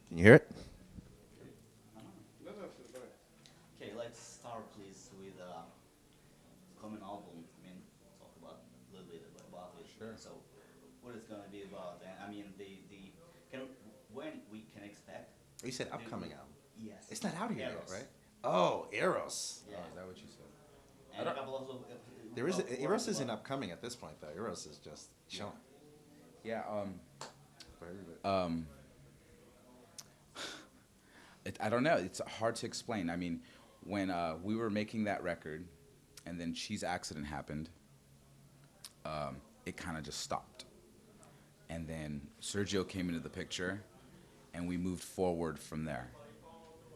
Can you hear it? Okay, let's start please with common album. I mean, talk about a little bit about it. Sure. So, what it's gonna be about? And I mean, the can when we can expect You said the upcoming album. yes, It's not out here yet, Eros. right? Oh, Eros. Yeah, Oh, is that what you said? I and a don't. couple There is of Eros words isn't about upcoming at this point though. Eros is just Yeah. chilling. Yeah. For everybody. Um. I don't know. It's hard to explain. I mean, when we were making that record, and then She's accident happened, it kind of just stopped. And then Sergio came into the picture, and we moved forward from there.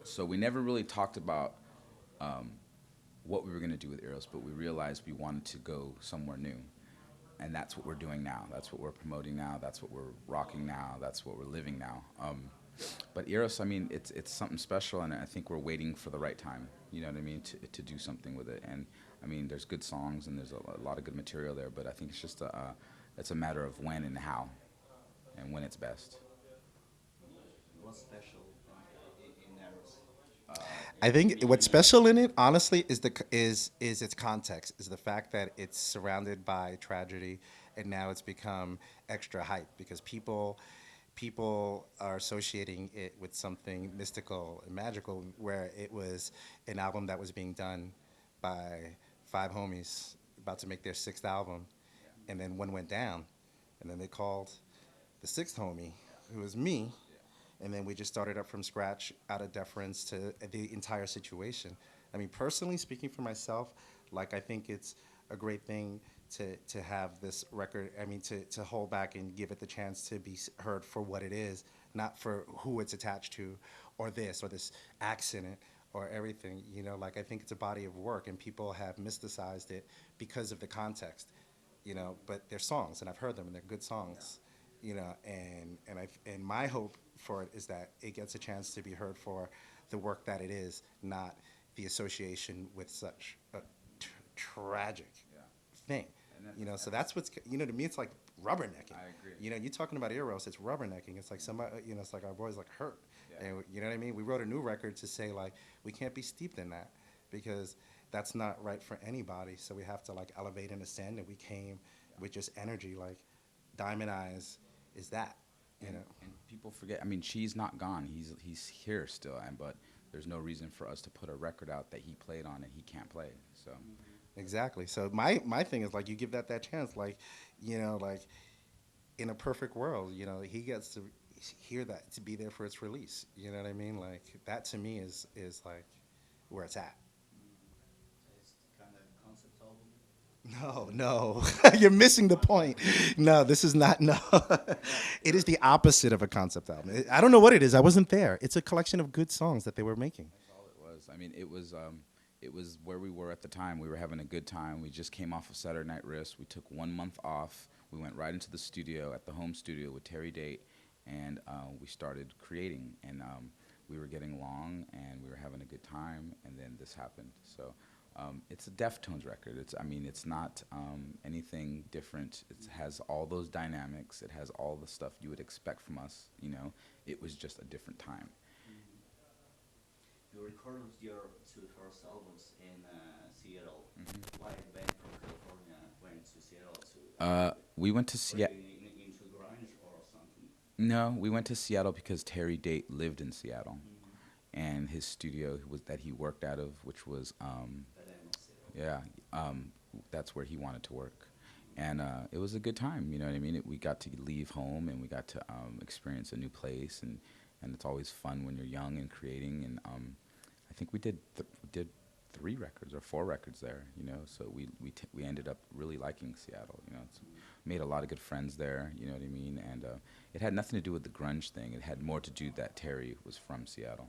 So we never really talked about what we were going to do with Eros, but we realized we wanted to go somewhere new. And that's what we're doing now. That's what we're promoting now. That's what we're rocking now. That's what we're living now. But Eros, I mean, it's something special, and I think we're waiting for the right time. You know what I mean? To do something with it. And I mean, there's good songs and there's a lot of good material there. But I think it's just it's a matter of when and how, and when it's best. what's special in Eros. I I think mean, what's special in it, honestly, is its context, is the fact that it's surrounded by tragedy, and now it's become extra hype because people are associating it with something mystical and magical, where it was an album that was being done by five homies about to make their sixth album, and then one went down, and then they called the sixth homie, who was me, and then we just started up from scratch out of deference to the entire situation. I mean, personally speaking for myself, like I think it's a great thing to have this record. I mean, to hold back and give it the chance to be heard for what it is, not for who it's attached to, or this accident or everything. You know, like I think it's a body of work, and people have mysticized it because of the context. You know, but they're songs, and I've heard them, and they're good songs. You know, and my hope for it is that it gets a chance to be heard for the work that it is, not the association with such a tragic Yeah. thing. And You know, so that's that's what's, you know, to me it's like rubbernecking. I agree. You know, you talking about Eros, it's rubbernecking. It's like somebody, you know, it's like our boys like hurt, Yeah. and you know what I mean. We wrote a new record to say like we can't be steeped in that because that's not right for anybody. So we have to like elevate and ascend, and we came with just energy. Like Diamond Eyes is that, you know. And people forget. I mean, she's not gone. He's here still, and but there's no reason for us to put a record out that he played on and he can't play. So Exactly. So my thing is like you give that chance, like, you know, like in a perfect world, you know, he gets to hear that, to be there for its release. You know what I mean? Like that to me is like where it's at. it's kind of concept album. No, no, you're missing the Not point. No, this is not. No, yeah, it is you're the opposite of a concept album. I don't know what it is. I wasn't there. It's a collection of good songs that they were making. that's all it was. I mean, it was where we were at the time. We were having a good time. We just came off of Saturday Night Wrist. We took 1 month off. We went right into the studio at the home studio with Terry Date, and we started creating. And we were getting along, and we were having a good time. And then this happened. So it's a Deftones record. I mean, it's not anything different. It has all those dynamics. It has all the stuff you would expect from us. You know, it was just a different time. you recorded your two first albums in Seattle. Hmm. Why a band from California went to Seattle to We went to were you Seattle. into grunge or something? No, we went to Seattle because Terry Date lived in Seattle, Mm-hmm. and his studio was that he worked out of, which was But then Seattle. yeah, that's where he wanted to work, and it was a good time. You know what I mean? We got to leave home and we got to experience a new place, and it's always fun when you're young and creating. And I think we did 3 records or 4 records there. You know, so we ended up really liking Seattle. You know, it's made a lot of good friends there. You know what I mean? And it had nothing to do with the grunge thing. It had more to do that Terry was from Seattle.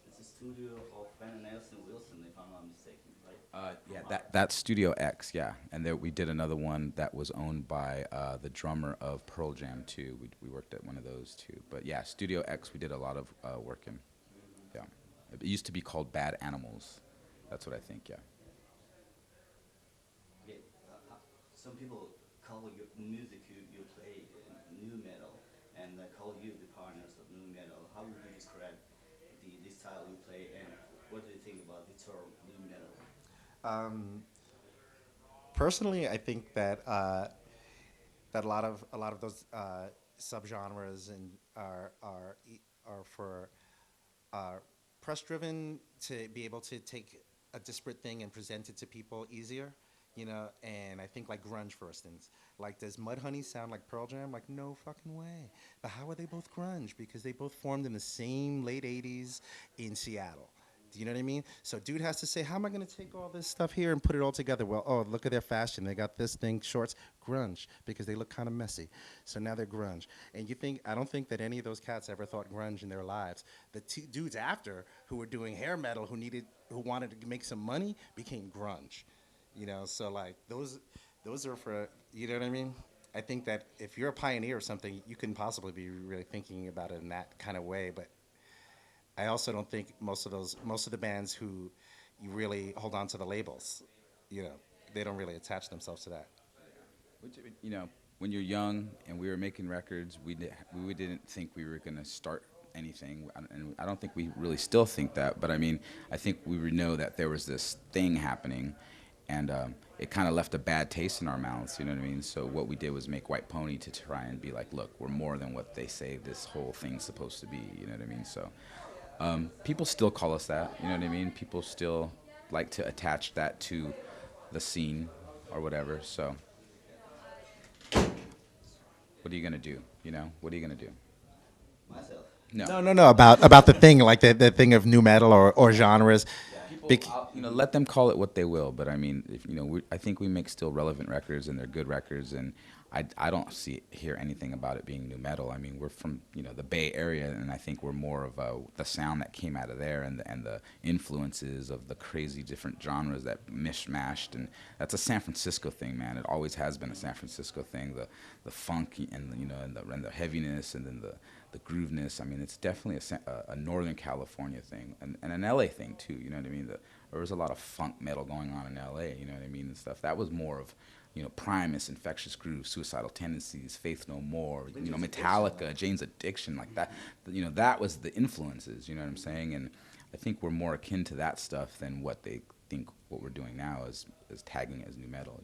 It's a studio of Van Nelson Wilson, if I'm not mistaken, right? From Yeah, Art. that's Studio X, yeah, and there we did another one that was owned by the drummer of Pearl Jam too. We worked at one of those too, but yeah, Studio X we did a lot of work in. Yeah, it used to be called Bad Animals. That's what I think. Yeah. Yeah, some people call your music you play new metal, and call you the partners of new metal. style you play, and what do you think about the term nu metal? Um, Personally, I think that a lot of those subgenres and are for press driven to be able to take a disparate thing and present it to people easier, and I think like grunge, for instance. Like, does Mudhoney sound like Pearl Jam? Like, no fucking way. But how are they both grunge? Because they both formed in the same late 80s in Seattle. Do you know what I mean? So dude has to say, how am I going to take all this stuff here and put it all together? Well, oh, look at their fashion. They got this thing, shorts, grunge, because they look kind of messy. So now they're grunge. And I don't think that any of those cats ever thought grunge in their lives. The dudes after who were doing hair metal, who wanted to make some money, became grunge. So like those are for, you know what I mean? I think that if you're a pioneer or something, you couldn't possibly be really thinking about it in that kind of way. But I also don't think most of the bands who you really hold on to the labels, you know, they don't really attach themselves to that. Which, when you're young and we were making records, we didn't think we were going to start anything, and I don't think we really still think that. But I mean, I think we would know that there was this thing happening, and it kind of left a bad taste in our mouths. You know what I mean? So what we did was make White Pony to try and be like, look, we're more than what they say this whole thing's supposed to be. You know what I mean? So people still call us that. You know what I mean? People still like to attach that to the scene or whatever. So what are you gonna do? What are you gonna do? Myself. No. No, no, no. About the thing, like the thing of new metal or genres. Yeah, people, Bec- let them call it what they will, but I mean, if, I think we make still relevant records, and they're good records, and I don't hear anything about it being new metal. I mean, we're from the Bay Area, and I think we're more of the sound that came out of there, and the influences of the crazy different genres that mishmashed, and that's a San Francisco thing, man. It always has been a San Francisco thing. The funk and and the heaviness, and then the grooveness. I mean, it's definitely a Northern California thing, and an LA thing too. You know what I mean? There was a lot of funk metal going on in LA. You know what I mean, and stuff. That was more of Primus, Infectious Groove, Suicidal Tendencies, Faith No More, Metallica, Jane's Addiction, like that. That was the influences. You know what I'm saying? And I think we're more akin to that stuff than what they think what we're doing now is tagging as new metal.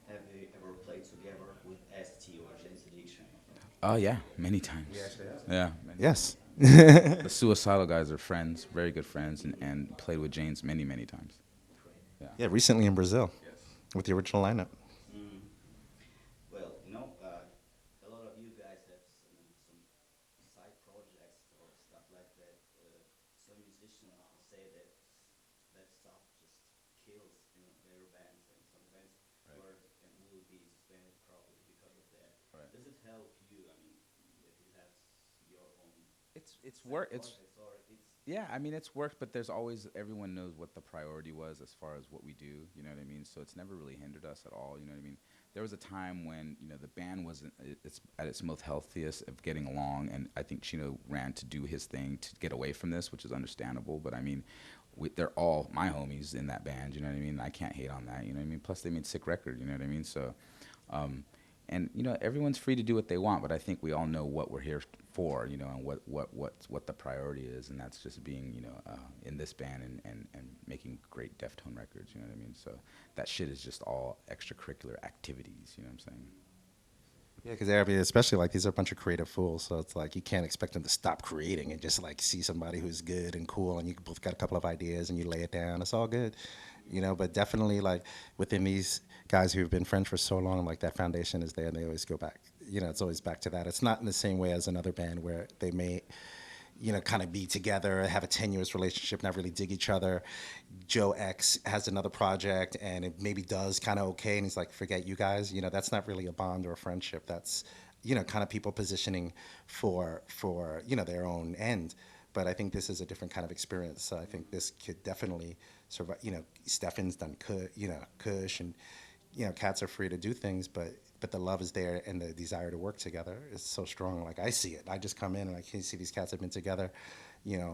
Have you ever played together with ST or Jane's Addiction? Oh yeah, many times. Yeah, many. yes. The Suicidal guys are friends, very good friends, and played with James many, many times. Yeah. Yeah, recently in Brazil Yes. with the original lineup. Mm. Well, a lot of you guys have some side projects or stuff like that. Some musicians say that that stuff just kills, their bands, and some bands Right. were and will be disbanded probably because of that. Right. Does it help you? I mean, that you have your own It's side work. It's projects, or it's Yeah, I mean it's work, but there's always everyone knows what the priority was as far as what we do. You know what I mean? So it's never really hindered us at all. You know what I mean? There was a time when the band wasn't it's at its most healthiest of getting along, and I think Chino ran to do his thing to get away from this, which is understandable. But I mean, they're all my homies in that band. You know what I mean? I can't hate on that. You know what I mean? Plus they made sick record. You know what I mean? So. And everyone's free to do what they want, but I think we all know what we're here for, and what the priority is, and that's just being in this band and making great Deftone records. You know what I mean? So that shit is just all extracurricular activities. You know what I'm saying? Yeah, because especially like these are a bunch of creative fools, so it's like you can't expect them to stop creating and just like see somebody who's good and cool, and you both got a couple of ideas and you lay it down. It's all good, But definitely like within these guys who've been friends for so long, like that foundation is there, and they always go back. It's always back to that. It's not in the same way as another band where they may kind of be together, have a tenuous relationship, not really dig each other. Joe X has another project, and it maybe does kind of okay, and he's like, forget you guys. That's not really a bond or a friendship. That's, kind of people positioning for their own end. But I think this is a different kind of experience. So I think this could definitely survive. Stefan's done, Kush, and cats are free to do things, but the love is there, and the desire to work together is so strong. Like I see it. I just come in and I can see these cats have been together,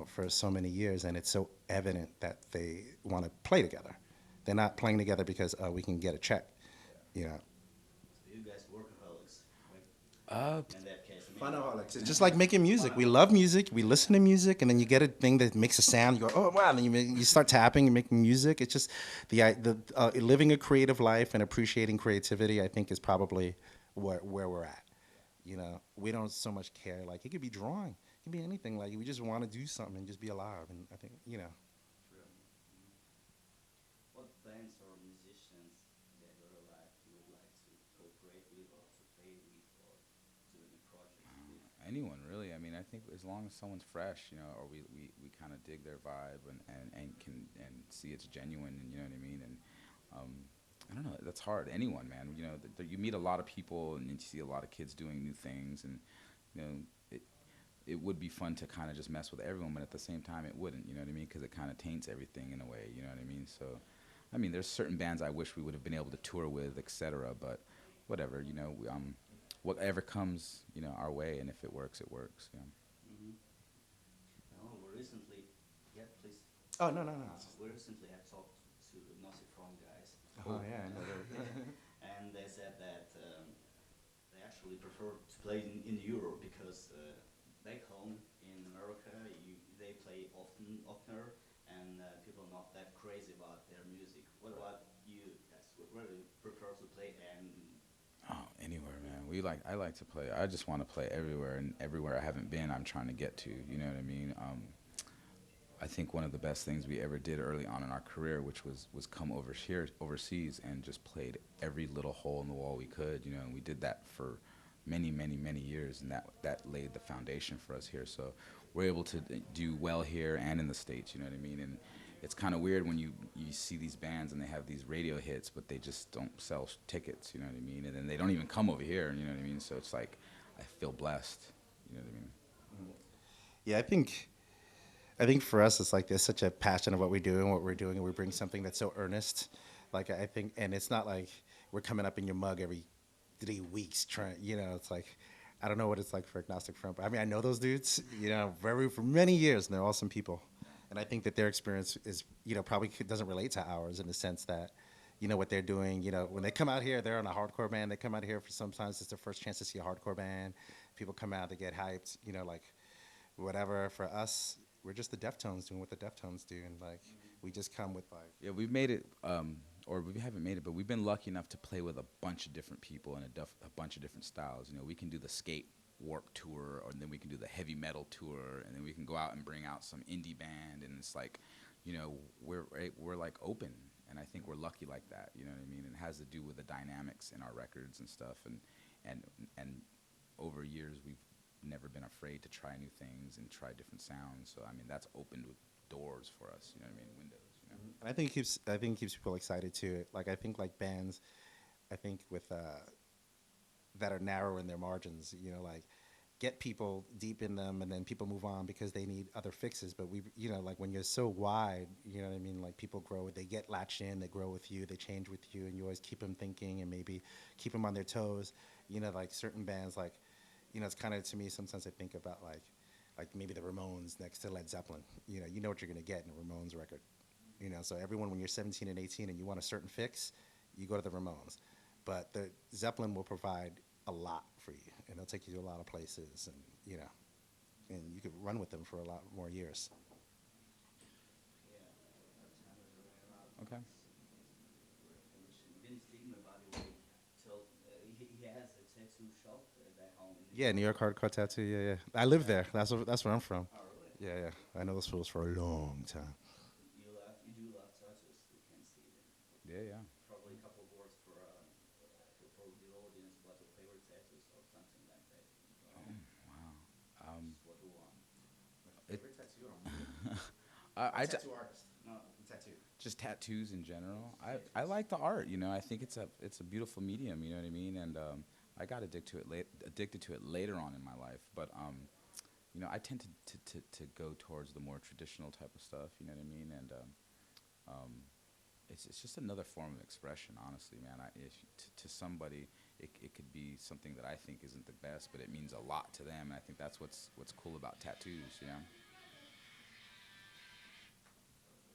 for so many years, and it's so evident that they want to play together. They're not playing together because we can get a check. so you guys workaholics, right? Uh, In that case, Funaholics. It's just like making music. We love music. We listen to music, and then you get a thing that makes a sound. You go, oh wow! And then you start tapping and making music. It's just the living a creative life and appreciating creativity. I think is probably where we're at. You know, we don't so much care. Like it could be drawing, it could be anything. Like we just want to do something and just be alive. And I think What bands or musicians that are alive you would like to cooperate with or to play with or do any projects with? Anyone really. I mean, I think as long as someone's fresh, you know, or we kind of dig their vibe and can and see it's genuine, and you know what I mean. And um, I don't know. That's hard. Anyone, man. You know, you meet a lot of people and you see a lot of kids doing new things, and you know, it would be fun to kind of just mess with everyone, but at the same time, it wouldn't. You know what I mean? Because it kind of taints everything in a way. You know what I mean? So, I mean, there's certain bands I wish we would have been able to tour with, etc. But whatever. You know, whatever comes, you know, our way, and if it works, it works. Yeah. Mm-hmm. No, we recently, yeah, please. oh no no no. We recently had talked to the Nazi Front guys. Oh yeah, I know that. And they said that they actually prefer to play in Europe because back home in America they play oftener and people are not that crazy about their music. What about you guys? Where do you prefer to play and Oh, anywhere, man. I like to play. I just want to play everywhere, and everywhere I haven't been, I'm trying to get to. You know what I mean? I think one of the best things we ever did early on in our career, which was come over here overseas and just played every little hole in the wall we could. You know, and we did that for many, many, many years, and that laid the foundation for us here. So we're able to do well here and in the States. You know what I mean? And it's kind of weird when you see these bands and they have these radio hits, but they just don't sell tickets. You know what I mean? And then they don't even come over here. You know what I mean? So it's like I feel blessed. You know what I mean? Yeah, I think for us, it's like there's such a passion of what we do and what we're doing, and we bring something that's so earnest. Like I think, and it's not like we're coming up in your mug every 3 weeks trying. You know, it's like I don't know what it's like for Agnostic Front, but I mean I know those dudes. You know, for many years, and they're awesome people. And I think that their experience is, you know, probably doesn't relate to ours in the sense that, you know, what they're doing. You know, when they come out here, they're on a hardcore band. They come out here for sometimes it's their first chance to see a hardcore band. People come out, they get hyped. You know, like whatever. For us, we're just the Deftones doing what the Deftones do, and like we just come with like Yeah, we've made it, or we haven't made it, but we've been lucky enough to play with a bunch of different people and a bunch of different styles. You know, we can do the skate warp tour, or then we can do the heavy metal tour, and then we can go out and bring out some indie band, and it's like, you know, we're like open, and I think we're lucky like that. You know what I mean? And it has to do with the dynamics in our records and stuff, and and over years we've never been afraid to try new things and try different sounds. So I mean, that's opened doors for us. You know what I mean? Windows. You know? and I think it keeps people excited too. Like I think like bands, I think with that are narrow in their margins, you know, like get people deep in them and then people move on because they need other fixes. But we, you know, like when you're so wide, you know what I mean? Like people grow, they get latched in, they grow with you, they change with you, and you always keep them thinking and maybe keep them on their toes. You know, like certain bands, like, you know, it's kind of to me, sometimes I think about like maybe the Ramones next to Led Zeppelin. You know what you're going to get in a Ramones record. You know, so everyone when you're 17 and 18 and you want a certain fix, you go to the Ramones. But the Zeppelin will provide a lot for you, and they'll take you to a lot of places, and you know, and you could run with them for a lot more years. yeah, our time is running out. Okay. We're finishing. Vince Stigma, by the way, told he has a tattoo shop back home in New Yeah, New York. York hardcore tattoo. Yeah, yeah. I live there. That's where I'm from. Oh, really? Yeah, yeah. I know those fools for a long time. You do love tattoos. We can see them. Yeah, yeah. Probably a couple of words for the audience about your favorite tattoos or something like that. Wow. Just what you want. Favorite tattoo or Tattoo artist? No, Tattoo. just tattoos in general. I like the art. You know, I think it's a beautiful medium. You know what I mean? And I got addicted to it later on in my life. But you know, I tend to go towards the more traditional type of stuff. You know what I mean? And it's just another form of expression. Honestly, man. To somebody, it could be something that I think isn't the best, but it means a lot to them. And I think that's what's cool about tattoos. You know?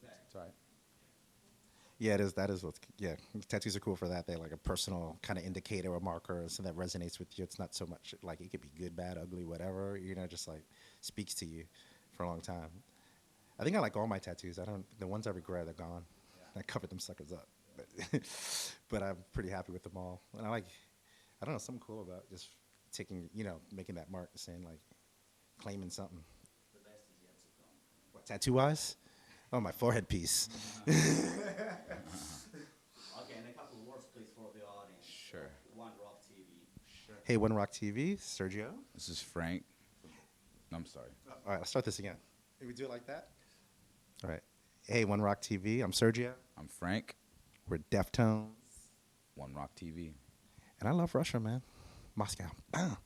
okay. It's all right. Yeah, it is. That is what's. Yeah, tattoos are cool for that. They're like a personal kind of indicator or marker, so that resonates with you. It's not so much like it could be good, bad, ugly, whatever. You know, just like speaks to you for a long time. I think I like all my tattoos. I don't. The ones I regret are gone. I covered them suckers up, but but I'm pretty happy with them all. And I like. I don't know, something cool about just taking, making that mark, saying like, claiming something. The best is yet to come. What, tattoo wise? Oh, my forehead piece. Okay, and a couple of words, please, for the audience. Sure. One Rock TV. Hey, One Rock TV, Sergio. This is Frank. I'm sorry. All right, let's start this again. Can we do it like that? All right. Hey, One Rock TV, I'm Sergio. I'm Frank. We're Deftones. One Rock TV. And I love Russia, man. Moscow. Bam.